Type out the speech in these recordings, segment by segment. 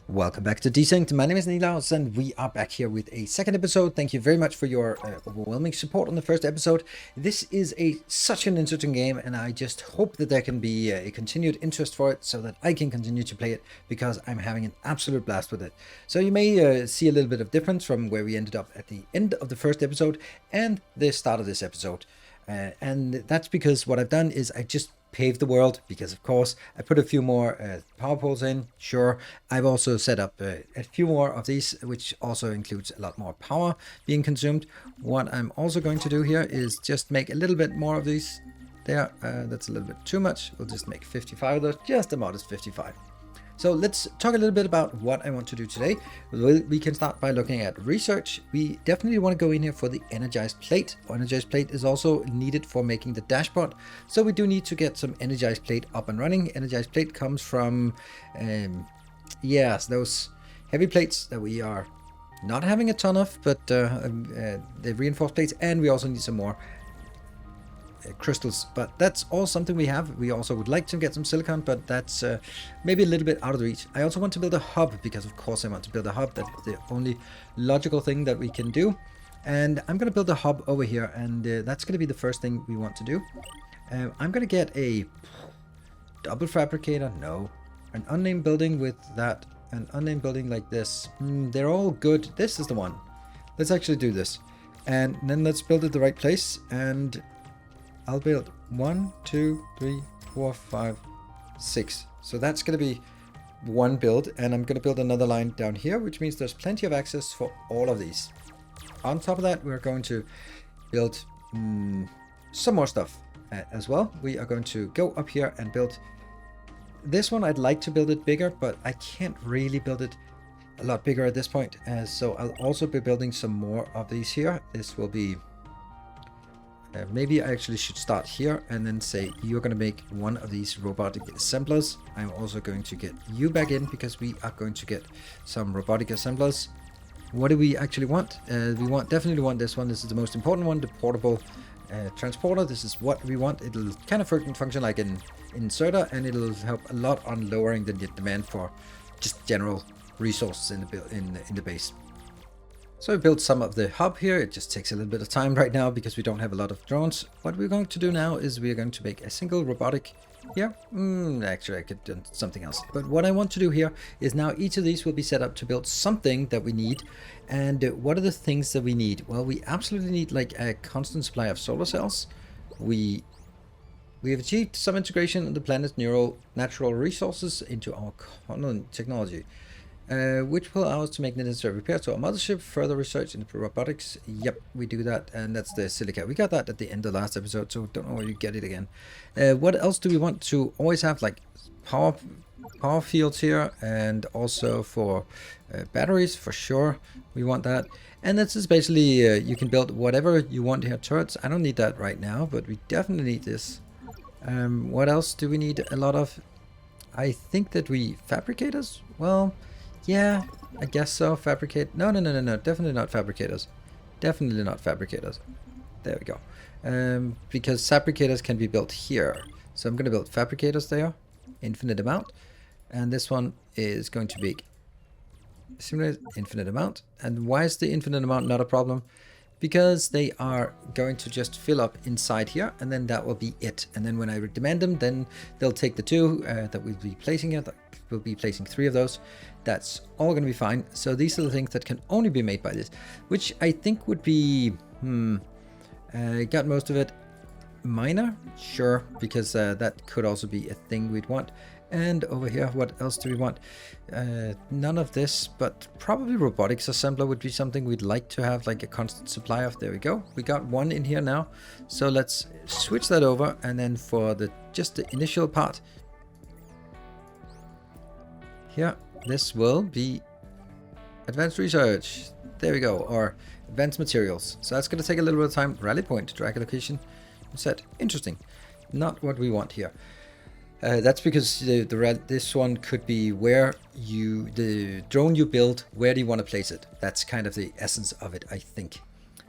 Welcome back to Desynced. My name is Nilaus and we are back here with a second episode. Thank you very much for your overwhelming support on the first episode. This is such an interesting game and I just hope that there can be a continued interest for it so that I can continue to play it because I'm having an absolute blast with it. So you may see a little bit of difference from where we ended up at the end of the first episode and the start of this episode. And that's because what I've done is I just paved the world, because of course I put a few more power poles in. Sure, I've also set up a few more of these, which also includes a lot more power being consumed. What I'm also going to do here is just make a little bit more of these there. That's a little bit too much. We'll just make 55 of those, just a modest 55. So let's talk a little bit about what I want to do today. We can start by looking at research. We definitely want to go in here for the energized plate. Energized plate is also needed for making the dashboard. So we do need to get some energized plate up and running. Energized plate comes from, those heavy plates that we are not having a ton of, but the reinforced plates, and we also need some more crystals, but that's all something we have. We also would like to get some silicon, but that's maybe a little bit out of the reach. I also want to build a hub because of course I want to build a hub. That's the only logical thing that we can do, and I'm going to build a hub over here, and that's going to be the first thing we want to do. I'm going to get a double fabricator, no, an unnamed building with that, an unnamed building like this. They're all good. This is the one. Let's actually do this, and then let's build it the right place. And I'll build 1, 2, 3, 4, 5, 6. So that's going to be one build, and I'm going to build another line down here, which means there's plenty of access for all of these. On top of that, we're going to build some more stuff as well. We are going to go up here and build this one. I'd like to build it bigger, but I can't really build it a lot bigger at this point. So I'll also be building some more of these here. This will be maybe I actually should start here and then say you're going to make one of these robotic assemblers. I'm also going to get you back in because we are going to get some robotic assemblers. What do we actually want? We definitely want this one. This is the most important one, the portable transporter. This is what we want. It'll kind of function like an inserter, and it'll help a lot on lowering the demand for just general resources in the base. So we built some of the hub here. It just takes a little bit of time right now because we don't have a lot of drones. What we're going to do now is we're going to make a single robotic here. Actually, I could do something else. But what I want to do here is now each of these will be set up to build something that we need. And what are the things that we need? Well, we absolutely need like a constant supply of solar cells. We have achieved some integration of the planet's natural resources into our technology. Which will allow us to make the necessary repairs to our mothership. Further research into robotics. Yep, we do that, and that's the silica. We got that at the end of the last episode, so don't know where you get it again. What else do we want to always have? Like power fields here, and also for batteries for sure. We want that, and this is basically you can build whatever you want here. Turrets. I don't need that right now, but we definitely need this. What else do we need a lot of? I think that fabricators. Well. Yeah, I guess so. Fabricate. No. Definitely not fabricators. Definitely not fabricators. There we go. Because fabricators can be built here. So I'm going to build fabricators there. Infinite amount. And this one is going to be similar infinite amount. And why is the infinite amount not a problem? Because they are going to just fill up inside here, and then that will be it. And then when I demand them, then they'll take the two that we'll be placing here. We'll be placing 3 of those. That's all going to be fine. So these are the things that can only be made by this, which I think would be, got most of it. Minor? Sure, because that could also be a thing we'd want. And over here, what else do we want? None of this, but probably robotics assembler would be something we'd like to have like a constant supply of. There we go. We got one in here now. So let's switch that over. And then for just the initial part here, this will be advanced research. There we go. Or advanced materials. So that's going to take a little bit of time. Rally point, drag location set. Interesting. Not what we want here. That's because this one could be where the drone you build, where do you want to place it? That's kind of the essence of it, I think.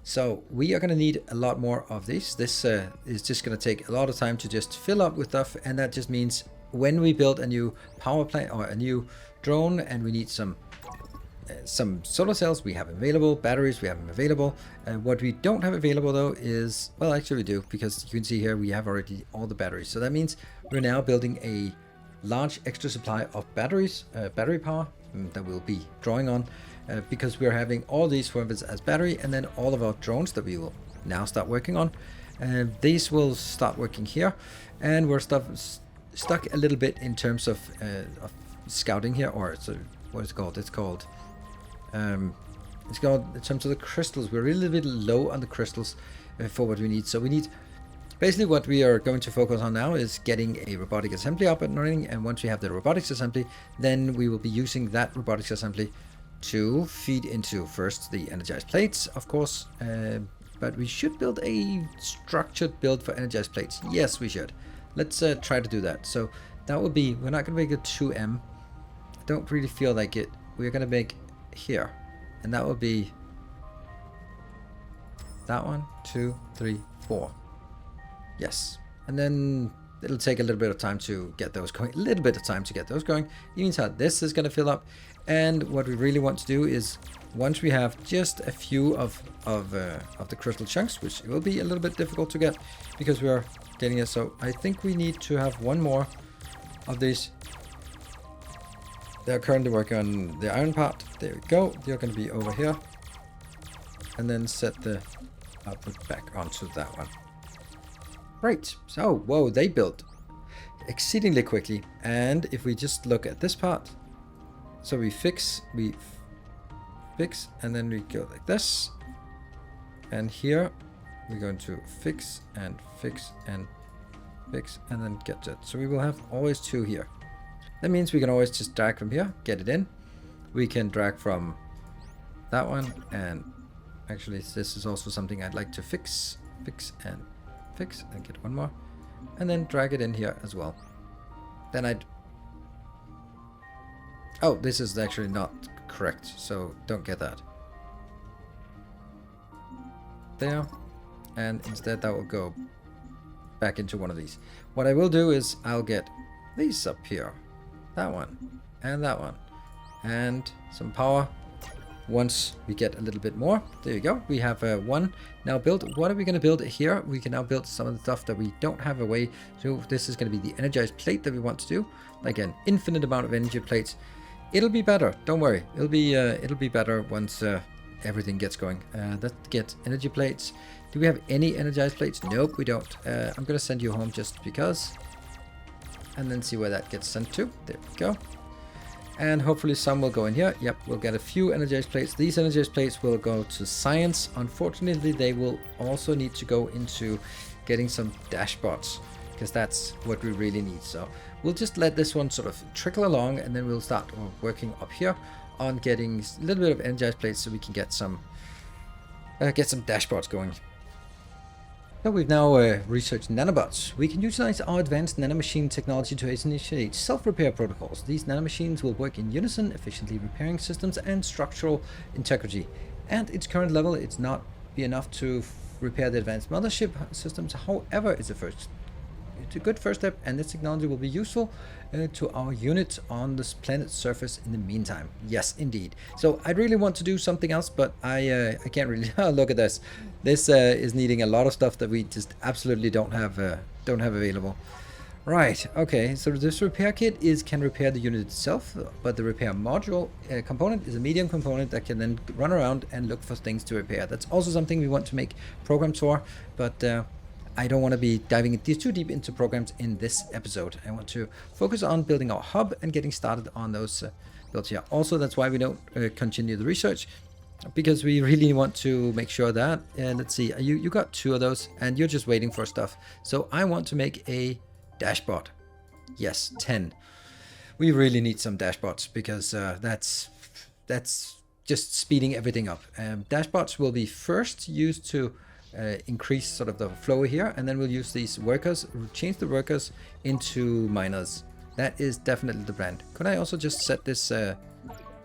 So we are going to need a lot more of these. This is just going to take a lot of time to just fill up with stuff, and that just means when we build a new power plant or a new drone, and we need some solar cells we have available, batteries we have available. What we don't have available though is, well, actually we do, because you can see here we have already all the batteries. So that means we're now building a large extra supply of batteries, battery power that we'll be drawing on, because we're having all these forms as battery, and then all of our drones that we will now start working on. These will start working here, and we're stuck a little bit in terms of scouting here, or what is it called? It's called in terms of the crystals. We're really a bit low on the crystals for what we need. So we need, basically what we are going to focus on now is getting a robotic assembly up and running, and once we have the robotics assembly, then we will be using that robotics assembly to feed into first the energized plates, of course, but we should build a structured build for energized plates. Yes, we should. Let's try to do that. So that will be, we're not going to make a 2M. I don't really feel like it. We're going to make here, and that will be that 1, 2, 3, 4. Yes, and then it'll take a little bit of time to get those going. It means how this is going to fill up. And what we really want to do is, once we have just a few of the crystal chunks, which will be a little bit difficult to get because we are getting it. So I think we need to have one more of these. They're currently working on the iron part. There we go. They're going to be over here, and then set the output back onto that one. Right. So, whoa, they built exceedingly quickly. And if we just look at this part, so we fix, and then we go like this. And here we're going to fix and fix and fix, and then get it. So we will have always 2 here. That means we can always just drag from here, get it in. We can drag from that one, and actually this is also something I'd like to fix and get one more, and then drag it in here as well. Then oh, this is actually not correct, so don't get that. There, and instead that will go back into one of these. What I will do is I'll get these up here, that one, and that one, and some power. Once we get a little bit more, there you go. We have one now built. What are we going to build here? We can now build some of the stuff that we don't have a way. So this is going to be the energized plate that we want to do, like an infinite amount of energy plates. It'll be better. Don't worry. It'll be better once everything gets going. Let's get energy plates. Do we have any energized plates? Nope, we don't. I'm going to send you home just because, and then see where that gets sent to. There we go. And hopefully some will go in here. Yep, we'll get a few energized plates. These energized plates will go to science. Unfortunately, they will also need to go into getting some dashbots, because that's what we really need. So we'll just let this one sort of trickle along, and then we'll start working up here on getting a little bit of energized plates so we can get some dashboards going. So we've now researched nanobots. We can utilize our advanced nanomachine technology to initiate self-repair protocols. These nanomachines will work in unison, efficiently repairing systems and structural integrity. At its current level, it's not be enough to repair the advanced mothership systems. However, it's a good first step, and this technology will be useful to our units on this planet's surface in the meantime. Yes, indeed. So I really want to do something else, but I can't really. Look at this. This is needing a lot of stuff that we just absolutely don't have available. Right. Okay. So this repair kit can repair the unit itself, but the repair module component is a medium component that can then run around and look for things to repair. That's also something we want to make programs for, but I don't want to be diving too deep into programs in this episode. I want to focus on building our hub and getting started on those builds here. Also, that's why we don't continue the research, because we really want to make sure that, let's see, you got 2 of those and you're just waiting for stuff. So I want to make a dashbot. Yes, 10. We really need some dashbots, because that's just speeding everything up. Dashbots will be first used to increase sort of the flow here, and then we'll use these workers, change the workers into miners. That is definitely the plan. Could I also just set this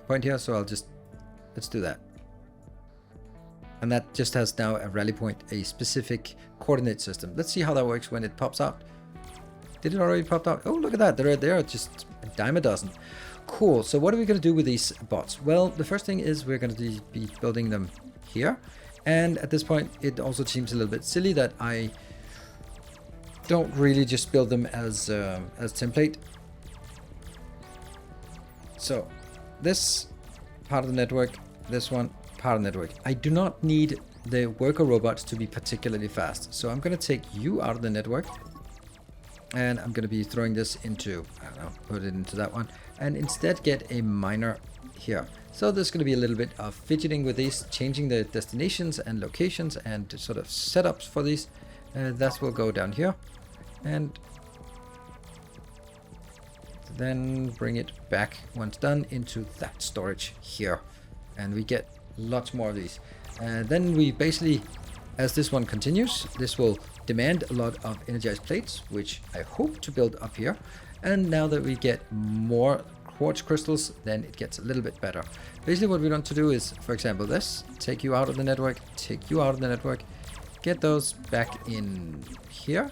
point here? So let's do that. And that just has now a rally point, a specific coordinate system. Let's see how that works when it pops out. Did it already pop out? Oh, look at that. There are just a dime a dozen. Cool. So what are we going to do with these bots? Well, the first thing is we're going to be building them here. And at this point, it also seems a little bit silly that I don't really just build them as template. So this part of the network, this one, part of the network. I do not need the worker robots to be particularly fast. So I'm going to take you out of the network. And I'm going to be throwing this into, I don't know, put it into that one. And instead get a miner here. So there's going to be a little bit of fidgeting with these, changing the destinations and locations and sort of setups for these. That will go down here. And then bring it back once done into that storage here. And we get lots more of these. Then we basically, as this one continues, this will demand a lot of energized plates, which I hope to build up here. And now that we get more quartz crystals, then it gets a little bit better. Basically what we want to do is, for example, this, take you out of the network, take you out of the network, get those back in here,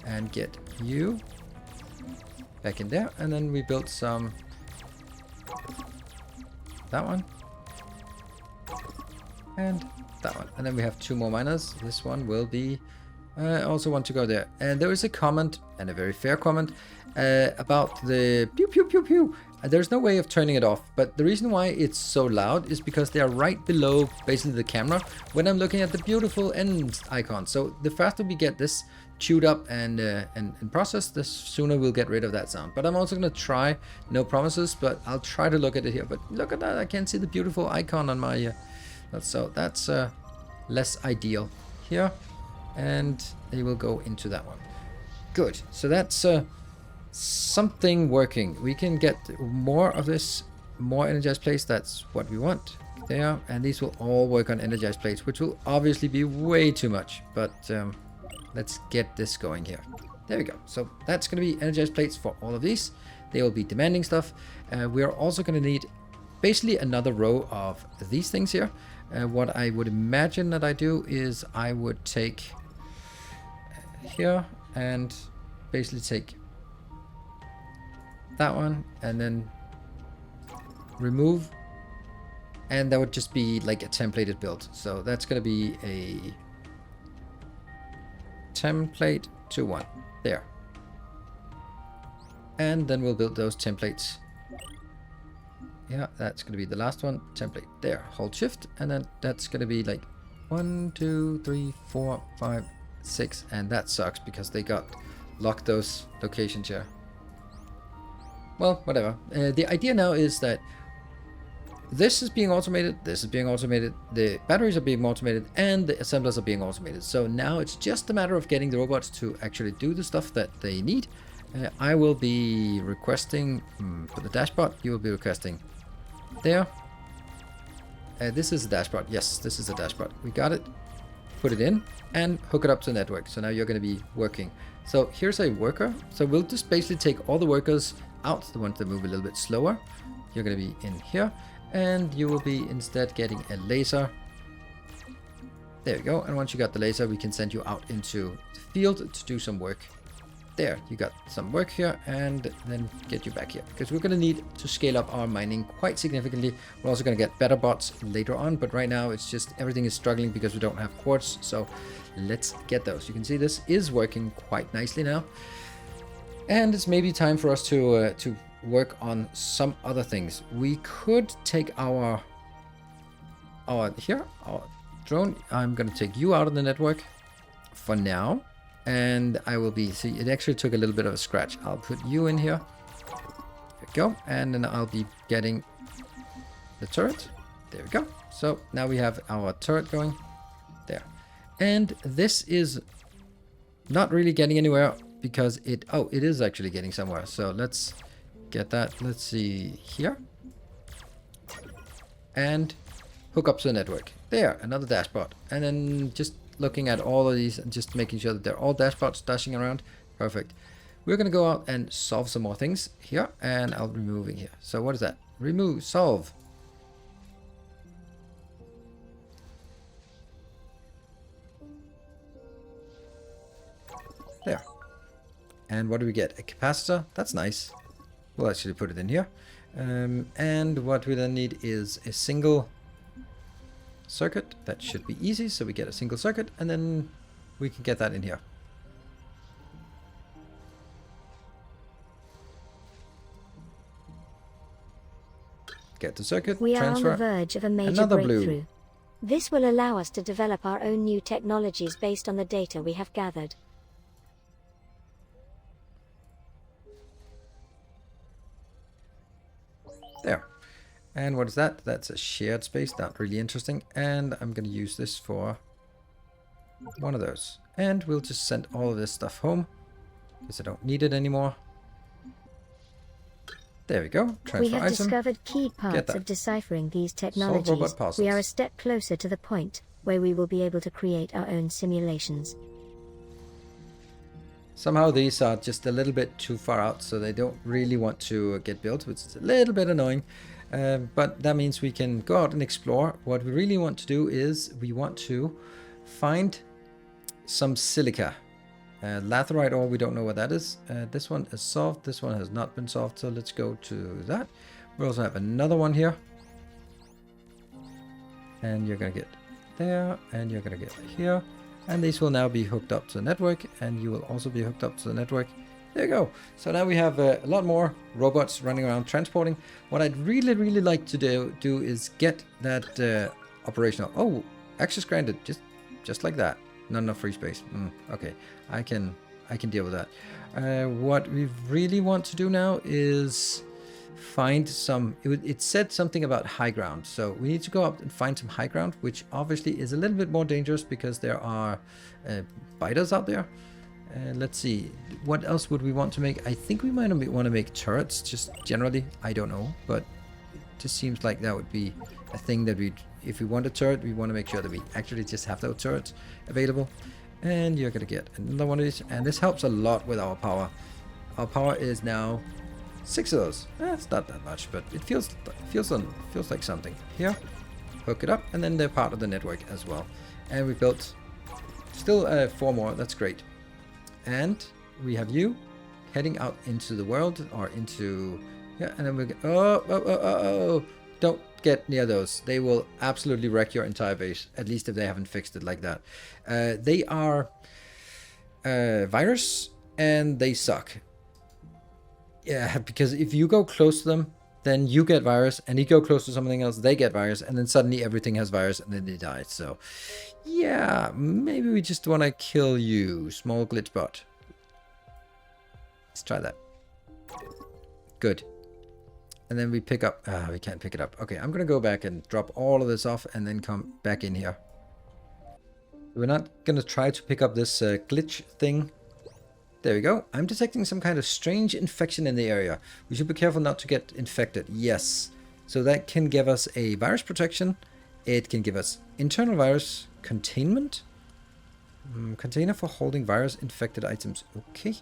and get you back in there. And then we built some, that one, and that one. And then we have 2 more miners. This one will be, I also want to go there. And there is a comment, and a very fair comment, about the pew pew pew pew. There's no way of turning it off, but the reason why it's so loud is because they are right below basically the camera when I'm looking at the beautiful end icon. So the faster we get this chewed up and processed, the sooner we'll get rid of that sound. But I'm also going to try, no promises, but I'll try to look at it here. But look at that, I can't see the beautiful icon on my, so that's less ideal here. And they will go into that one. Good, so that's something working. We can get more of this, more energized plates. That's what we want there. And these will all work on energized plates, which will obviously be way too much. But let's get this going here. There we go. So that's going to be energized plates for all of these. They will be demanding stuff. We're also going to need basically another row of these things here. What I would imagine that I do is I would take here and basically take that one and then remove, and that would just be like a templated build. So that's going to be a template to 1 there, and then we'll build those templates. Yeah, that's going to be the last one, template there. Hold shift, and then that's going to be like 1 2 3 4 5 6, and that sucks because they got locked those locations here. Well, whatever. The idea now is that this is being automated, this is being automated, the batteries are being automated, and the assemblers are being automated. So now it's just a matter of getting the robots to actually do the stuff that they need. I will be requesting for the dashbot, you will be requesting there. This is a dashbot. Yes, this is a dashbot. We got it. Put it in and hook it up to the network. So now you're going to be working. So here's a worker. So we'll just basically take all the workers out, the ones that move a little bit slower. You're going to be in here, and you will be instead getting a laser. There you go. And once you got the laser, we can send you out into the field to do some work. There, you got some work here, and then get you back here, because we're going to need to scale up our mining quite significantly. We're also going to get better bots later on, but right now it's just everything is struggling because we don't have quartz. So let's get those. You can see this is working quite nicely now, and it's maybe time for us to work on some other things. We could take our drone. I'm going to take you out of the network for now. And I will be, see, it actually took a little bit of a scratch. I'll put you in here. There we go. And then I'll be getting the turret. There we go. So now we have our turret going there. And this is not really getting anywhere because it is actually getting somewhere. So let's get that. Let's see here. And hook up to the network. There, another dashbot. And then just looking at all of these and just making sure that they're all dashbots dashing around. Perfect. We're going to go out and solve some more things here, and I'll be moving here. So what is that? Remove, solve. There. And what do we get? A capacitor. That's nice. We'll actually put it in here. And what we then need is a single circuit. That should be easy. So we get a single circuit and then we can get that in here. Get the circuit, We are transfer. on the verge of a major Another breakthrough. blue. This will allow us to develop our own new technologies based on the data we have gathered. There. And what is that? That's a shared space. Not really interesting. And I'm going to use this for one of those. And we'll just send all of this stuff home because I don't need it anymore. There we go. Transfer We have item. discovered key parts that. of deciphering these robot technologies. puzzles. We are a step closer to the point where we will be able to create our own simulations. Somehow these are just a little bit too far out, so they don't really want to get built, which is a little bit annoying. But that means we can go out and explore. What we really want to do is we want to find some silica. Laterite ore, we don't know what that is. This one is solved. This one has not been solved, so let's go to that. We also have another one here. And you're going to get there, and you're going to get here. And these will now be hooked up to the network, and you will also be hooked up to the network. There you go. So now we have a lot more robots running around transporting. What I'd really, really like to do is get that operational. Oh, access granted, just like that. Not enough free space. Okay, I can deal with that. What we really want to do now is find some. It said something about high ground, so we need to go up and find some high ground, which obviously is a little bit more dangerous because there are biters out there. Let's see, what else would we want to make? I think we might want to make turrets, just generally. I don't know, but it just seems like that would be a thing that if we want a turret, we want to make sure that we actually just have those turrets available. And you're gonna get another one of these, and this helps a lot with our power. Our power is now 6 of those. It's not that much, but it feels like something. Here, hook it up, and then they're part of the network as well. And we built still 4 more. That's great. And we have you heading out into the world, or into, yeah, and then we go, don't get near those. They will absolutely wreck your entire base, at least if they haven't fixed it like that. They are virus, and they suck. Yeah, because if you go close to them, then you get virus, and you go close to something else, they get virus, and then suddenly everything has virus, and then they die. So, yeah, maybe we just want to kill you, small glitch bot. Let's try that. Good. And then we pick up, we can't pick it up. Okay, I'm going to go back and drop all of this off, and then come back in here. We're not going to try to pick up this glitch thing. There we go. I'm detecting some kind of strange infection in the area. We should be careful not to get infected. Yes. So that can give us a virus protection. It can give us internal virus containment. Container for holding virus infected items. Okay.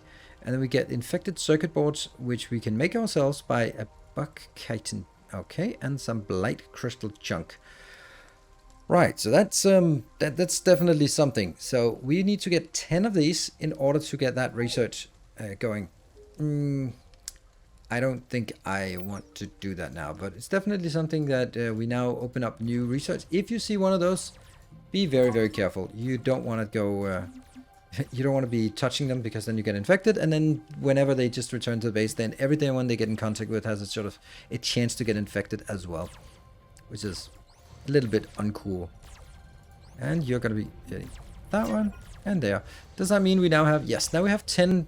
And then we get infected circuit boards, which we can make ourselves by a buck chitin. Okay. And some blight crystal chunk. Right, so that's definitely something. So we need to get 10 of these in order to get that research going. I don't think I want to do that now, but it's definitely something that we now open up new research. If you see one of those, be very, very careful. You don't want to go, you don't want to be touching them, because then you get infected, and then whenever they just return to the base, then everything they get in contact with has a sort of a chance to get infected as well, which is a little bit uncool. And you're going to be getting that one and there. Does that mean we now have, yes, now we have 10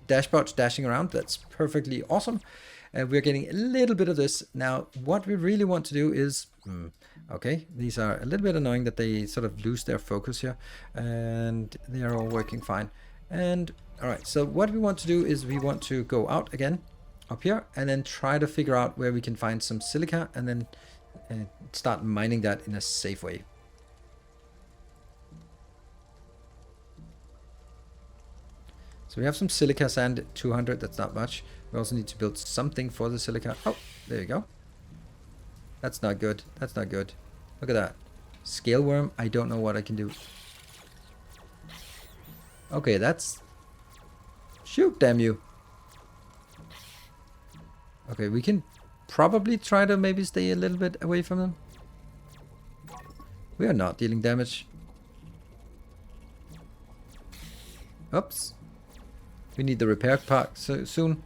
dashbots dashing around. That's perfectly awesome. We're getting a little bit of this. Now, what we really want to do is, okay, these are a little bit annoying that they sort of lose their focus here, and they are all working fine. And all right, so what we want to do is we want to go out again up here, and then try to figure out where we can find some silica, and then start mining that in a safe way. So we have some silica sand, 200, that's not much. We also need to build something for the silica. Oh, there you go. That's not good. That's not good. Look at that. Scale worm, I don't know what I can do. Okay, that's... Shoot, damn you. Okay, we can probably try to maybe stay a little bit away from them. We are not dealing damage. Oops. We need the repair part soon.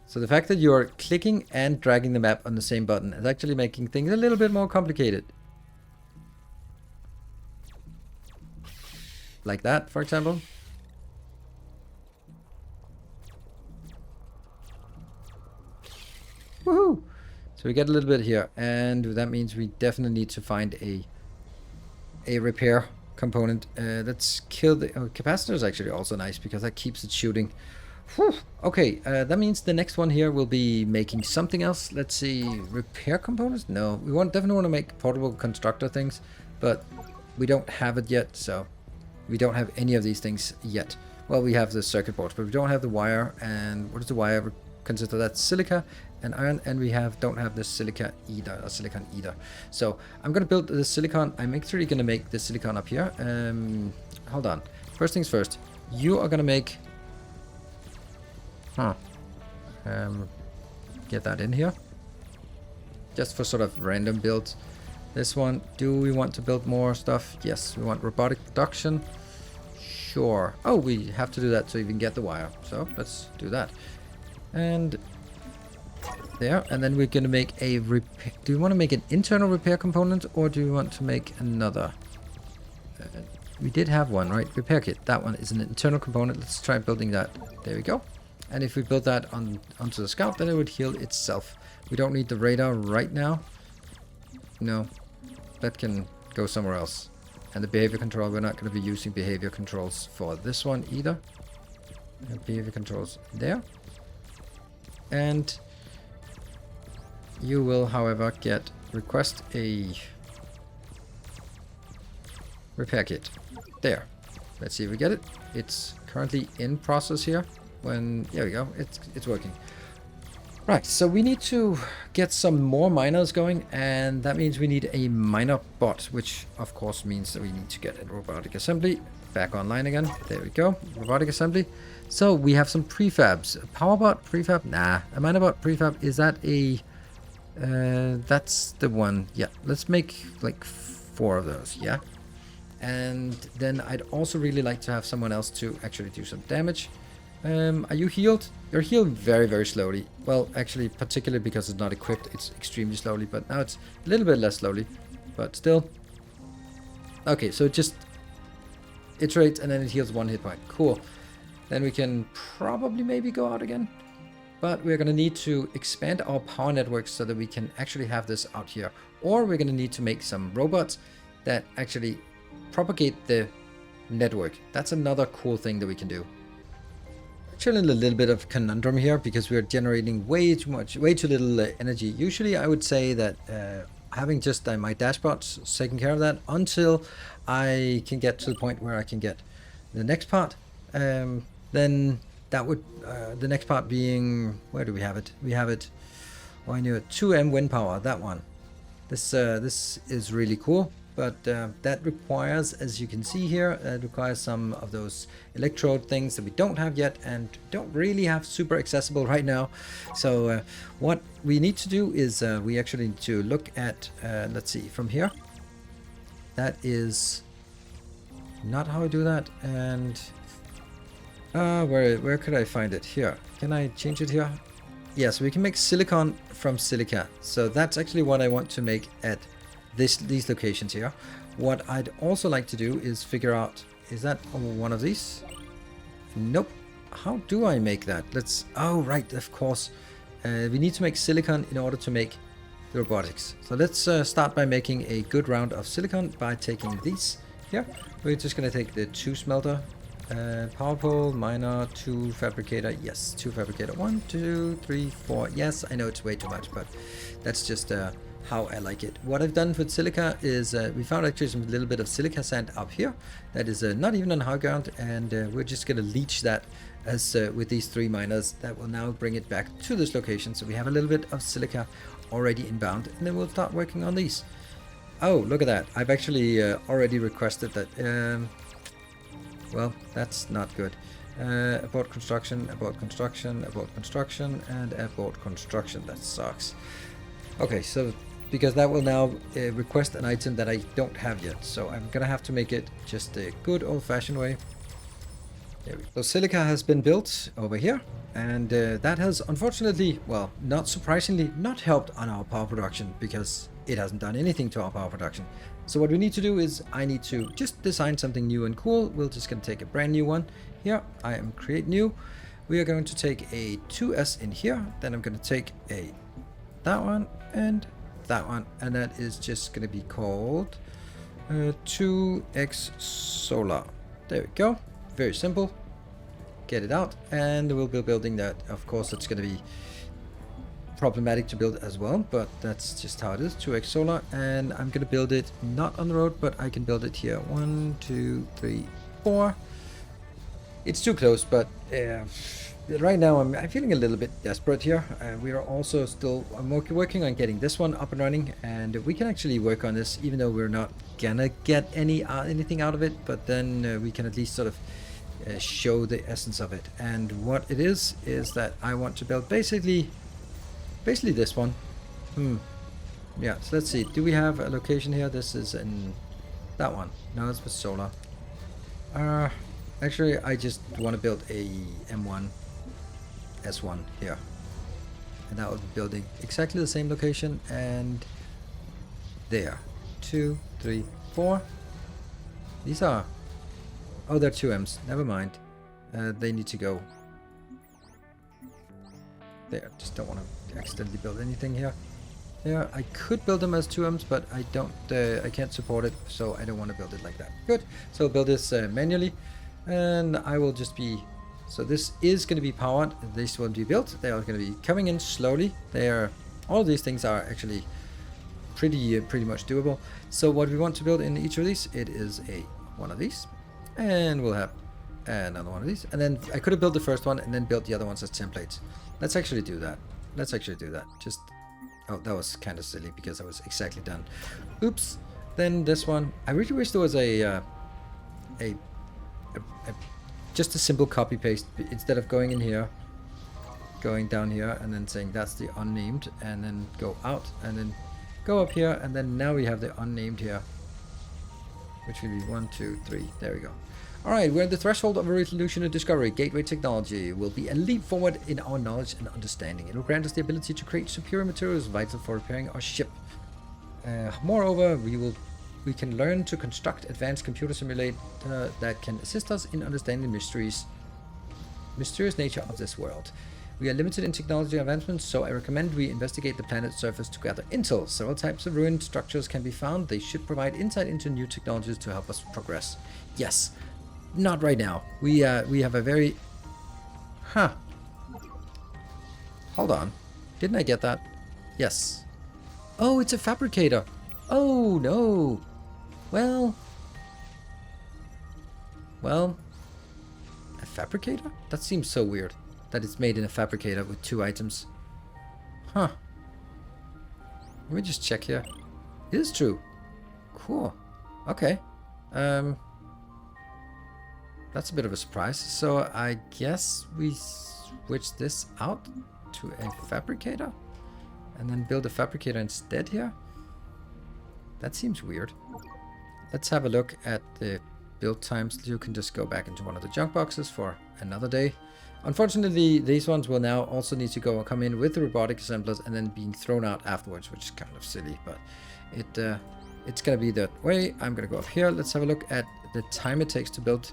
So the fact that you're clicking and dragging the map on the same button is actually making things a little bit more complicated. Like that, for example. Woohoo! So we get a little bit here, and that means we definitely need to find a repair component. Let's kill the capacitor is actually also nice because that keeps it shooting. Whew. Okay, that means the next one here will be making something else. Let's see, repair components? No, we definitely want to make portable constructor things, but we don't have it yet, so we don't have any of these things yet. Well, we have the circuit boards, but we don't have the wire. And what does the wire consist of? That's silica and iron, and we don't have the silica either, or silicon either. So I'm gonna build the silicon. I'm actually gonna make the silicon up here. Hold on. First things first. You are gonna make. Get that in here. Just for sort of random builds. This one. Do we want to build more stuff? Yes, we want robotic production. Sure. Oh, we have to do that so you can get the wire. So let's do that. And there. And then we're going to make a repair. Do we want to make an internal repair component, or do we want to make another? We did have one, right? Repair kit. That one is an internal component. Let's try building that. There we go. And if we build that onto the scout, then it would heal itself. We don't need the radar right now. No. That can go somewhere else. And the behavior control, we're not going to be using behavior controls for this one either. Behavior controls there. And you will, however, request a repair kit. There. Let's see if we get it. It's currently in process here. There we go. It's working. Right, so we need to get some more miners going, and that means we need a miner bot, which of course means that we need to get a robotic assembly back online again. There we go, robotic assembly. So we have some prefabs. A power bot prefab? Nah, a miner bot prefab. Is that a? That's the one. Yeah, let's make like 4 of those. Yeah, and then I'd also really like to have someone else to actually do some damage. Are you healed? You're healed very, very slowly. Well, actually, particularly because it's not equipped, it's extremely slowly, but now it's a little bit less slowly, but still. Okay, so it just iterates and then it heals 1 hit point. Cool. Then we can probably maybe go out again, but we're going to need to expand our power networks so that we can actually have this out here. Or we're going to need to make some robots that actually propagate the network. That's another cool thing that we can do. Actually, a little bit of conundrum here because we're generating way too little energy. Usually I would say that having just my dashbots taking care of that until I can get to the point where I can get the next part. Then that would the next part being, where do we have it? We have it, oh, I knew it, 2M wind power, that one. This is really cool. But that requires, as you can see here, it requires some of those electrode things that we don't have yet and don't really have super accessible right now. So what we need to do is we actually need to look at, let's see, from here. That is not how I do that. And where could I find it? Here. Can I change it here? Yeah, so we can make silicon from silica. So that's actually what I want to make at these locations here. What I'd also like to do is figure out, is that one of these? Nope. How do I make that? Oh right, of course. We need to make silicon in order to make the robotics. So let's start by making a good round of silicon by taking these here. We're just going to take the 2 smelter, power pole, miner, 2 fabricator. Yes, 2 fabricator. 1, 2, 3, 4. Yes, I know it's way too much, but that's just how I like it. What I've done with silica is we found actually some little bit of silica sand up here that is not even on high ground, and we're just going to leach that as with these 3 miners. That will now bring it back to this location, so we have a little bit of silica already inbound, and then we'll start working on these. Oh, look at that. I've actually already requested that. Well, that's not good. Abort construction, abort construction, abort construction, and abort construction. That sucks. Okay, so because that will now request an item that I don't have yet. So I'm gonna have to make it just a good old-fashioned way. There we go. So silica has been built over here. And that has unfortunately, well, not surprisingly, not helped on our power production because it hasn't done anything to our power production. So what we need to do is I need to just design something new and cool. We're just going to take a brand new one. Here, I am create new. We are going to take a 2S in here. Then I'm going to take that one and that one. And that is just going to be called 2X Solar. There we go. Very simple. Get it out, and we'll be building that. Of course, it's going to be problematic to build as well, but that's just how it is. 2x solar, and I'm going to build it not on the road, but I can build it here. 1, 2, 3, 4. It's too close, but right now I'm feeling a little bit desperate here. We are also still working on getting this one up and running, and we can actually work on this even though we're not gonna get anything out of it, but then we can at least sort of show the essence of it. And what it is that I want to build basically this one. Yeah, so let's see, do we have a location here? This is in that one. No, it's with solar. Actually I just want to build a M1 S1 here, and that will be building exactly the same location. And there, 2, 3, 4. These are, oh, they're 2Ms. Never mind. They need to go there. Just don't want to accidentally build anything here. Yeah, I could build them as 2Ms, but I don't. I can't support it, so I don't want to build it like that. Good. So I'll build this manually, and I will just be. So this is going to be powered. This will be built. They are going to be coming in slowly. They are. All these things are actually pretty much doable. So what we want to build in each of these, it is one of these. And we'll have another one of these. And then I could have built the first one and then built the other ones as templates. Let's actually do that. Just, oh, that was kind of silly because I was exactly done. Oops. Then this one. I really wish there was just a simple copy paste instead of going in here, going down here, and then saying that's the unnamed, and then go out and then go up here, and then now we have the unnamed here, which will be 1, 2, 3. There we go. Alright, we're at the threshold of a revolutionary discovery. Gateway technology will be a leap forward in our knowledge and understanding. It will grant us the ability to create superior materials vital for repairing our ship. Moreover, we can learn to construct advanced computer simulator that can assist us in understanding the mysterious nature of this world. We are limited in technology advancements, so I recommend we investigate the planet's surface to gather intel. Several types of ruined structures can be found. They should provide insight into new technologies to help us progress. Yes. Not right now. We have a very... Huh. Hold on. Didn't I get that? Yes. Oh, it's a fabricator. Oh, no. Well, a fabricator? That seems so weird. That it's made in a fabricator with 2 items. Huh. Let me just check here. It is true. Cool. Okay. That's a bit of a surprise. So I guess we switch this out to a fabricator and then build a fabricator instead here. That seems weird. Let's have a look at the build times. You can just go back into one of the junk boxes for another day. Unfortunately, these ones will now also need to come in with the robotic assemblers and then being thrown out afterwards, which is kind of silly, but it's gonna be that way. I'm gonna go up here. Let's have a look at the time it takes to build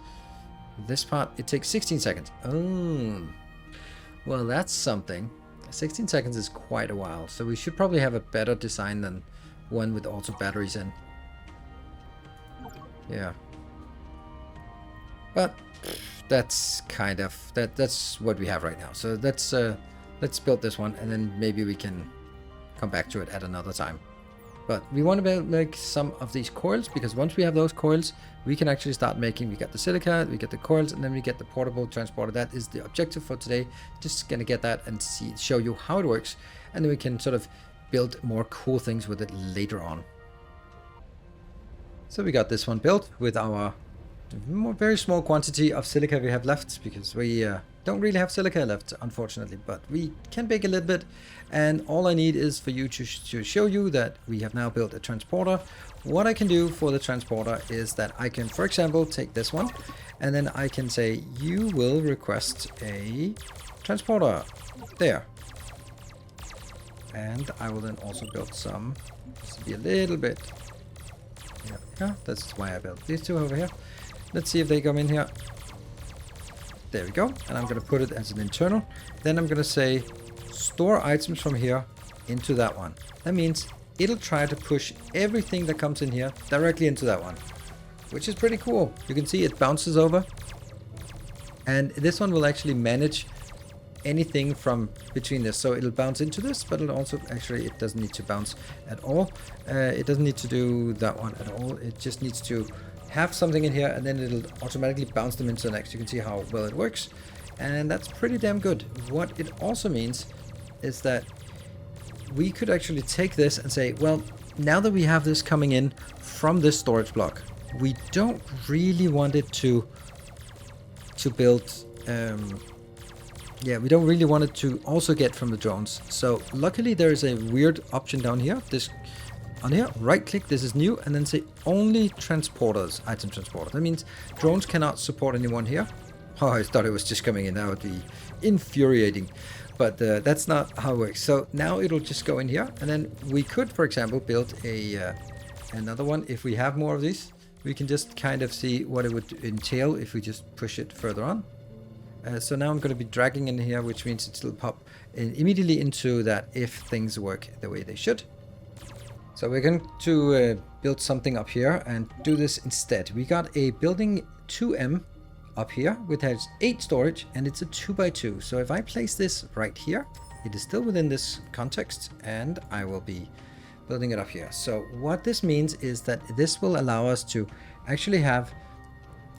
this part. It takes 16 seconds. Oh, well, that's something. 16 seconds is quite a while, so we should probably have a better design than one with also batteries in. Yeah, but that's kind of that's what we have right now. So let's build this one, and then maybe we can come back to it at another time. But we want to make some of these coils, because once we have those coils, we can actually start making. We get the silica, we get the coils, and then we get the portable transporter. That is the objective for today. Just gonna get that and show you how it works, and then we can sort of build more cool things with it later on. So we got this one built with our very small quantity of silica we have left, because we don't really have silica left, unfortunately, but we can bake a little bit. And all I need is for you to show you that we have now built a transporter. What I can do for the transporter is that I can, for example, take this one, and then I can say you will request a transporter there. And I will then also build some, just to be a little bit. Yeah, that's why I built these two over here. Let's see if they come in here. There we go. And I'm going to put it as an internal. Then I'm going to say store items from here into that one. That means it'll try to push everything that comes in here directly into that one, which is pretty cool. You can see it bounces over. And this one will actually manage anything from between this. So it'll bounce into this, but it'll also, actually, it doesn't need to bounce at all. It doesn't need to do that one at all. It just needs to have something in here, and then it'll automatically bounce them into the next. You can see how well it works, and that's pretty damn good. What it also means is that we could actually take this and say, well, now that we have this coming in from this storage block, we don't really want it to build we don't really want it to also get from the drones. So luckily there is a weird option down here. This on here, right click, this is new, and then say only transporters, item transporter. That means drones cannot support anyone here. Oh, I thought it was just coming in. That would be infuriating, but that's not how it works. So now it'll just go in here, and then we could, for example, build a another one. If we have more of these, we can just kind of see what it would entail if we just push it further on. So now I'm going to be dragging in here, which means it will pop immediately into that if things work the way they should. So we're going to build something up here and do this instead. We got a building 2M up here, which has 8 storage, and it's a 2x2. So if I place this right here, it is still within this context, and I will be building it up here. So what this means is that this will allow us to actually have,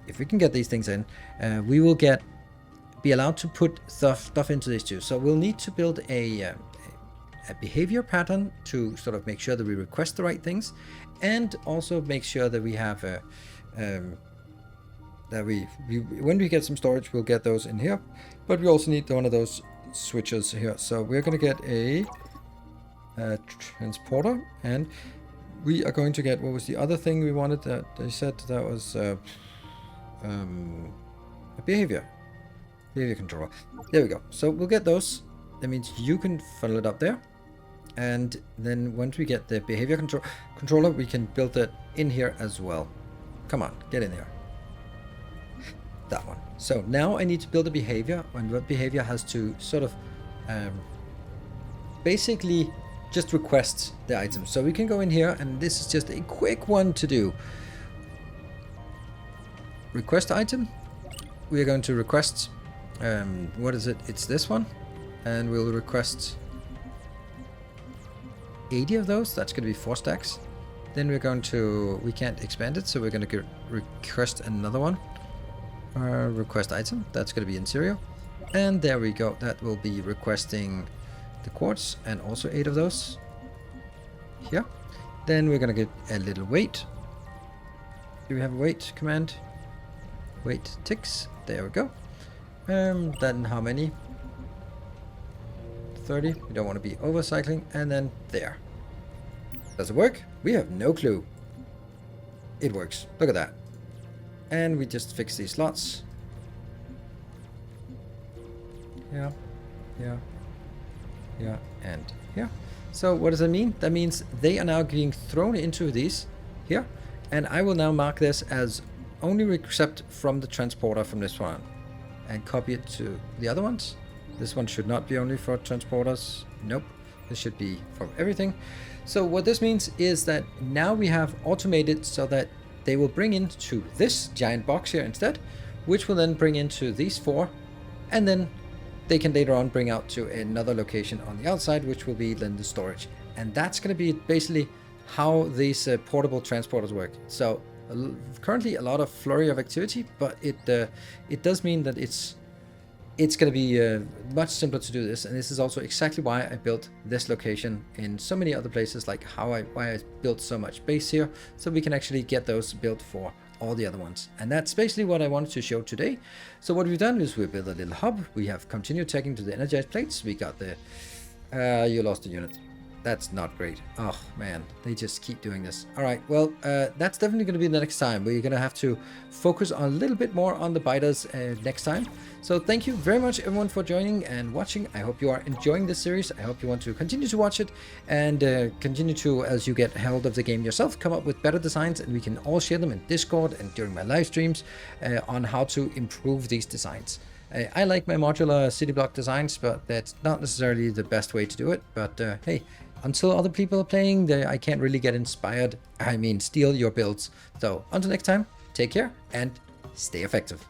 if we can get these things in, we will be allowed to put stuff into these two. So we'll need to build a behavior pattern to sort of make sure that we request the right things, and also make sure that we have that when we get some storage, we'll get those in here. But we also need one of those switches here. So we're going to get a transporter, and we are going to get, what was the other thing we wanted that they said that was a behavior controller. There we go. So we'll get those. That means you can funnel it up there, and then once we get the behavior controller, we can build that in here as well. Come on, get in there. That one. So now I need to build a behavior, and what behavior has to sort of basically just request the items. So we can go in here, and this is just a quick one to do. Request item. We are going to request what is it? It's this one, and we'll request 80 of those. That's going to be 4 stacks. Then we're going to, we can't expand it, so we're going to request another one. Request item. That's going to be in serial, and there we go. That will be requesting the quartz, and also 8 of those here. Then we're going to get a little wait. Do we have a wait command? Wait ticks. There we go. Then how many? 30. We don't want to be overcycling. And then there. Does it work? We have no clue. It works. Look at that. And we just fix these slots. Yeah. Yeah. Yeah. And here. So what does that mean? That means they are now being thrown into these here. And I will now mark this as only accept from the transporter from this one, and copy it to the other ones. This one should not be only for transporters. Nope. This should be for everything. So what this means is that now we have automated so that they will bring into this giant box here instead, which will then bring into these 4, and then they can later on bring out to another location on the outside, which will be then the storage. And that's going to be basically how these portable transporters work. So currently a lot of flurry of activity, but it does mean that it's it's going to be much simpler to do this, and this is also exactly why I built this location in so many other places, like why I built so much base here, so we can actually get those built for all the other ones. And that's basically what I wanted to show today. So what we've done is we built a little hub. We have continued taking to the energized plates. We got the you lost a unit. That's not great. Oh man, they just keep doing this. All right, well, that's definitely going to be the next time. We're going to have to focus on a little bit more on the biters next time. So thank you very much everyone for joining and watching. I hope you are enjoying this series. I hope you want to continue to watch it and continue to, as you get hold of the game yourself, come up with better designs, and we can all share them in Discord and during my live streams on how to improve these designs. I like my modular city block designs, but that's not necessarily the best way to do it. But hey, until other people are playing, I can't really get inspired. I mean, steal your builds. So until next time, take care and stay effective.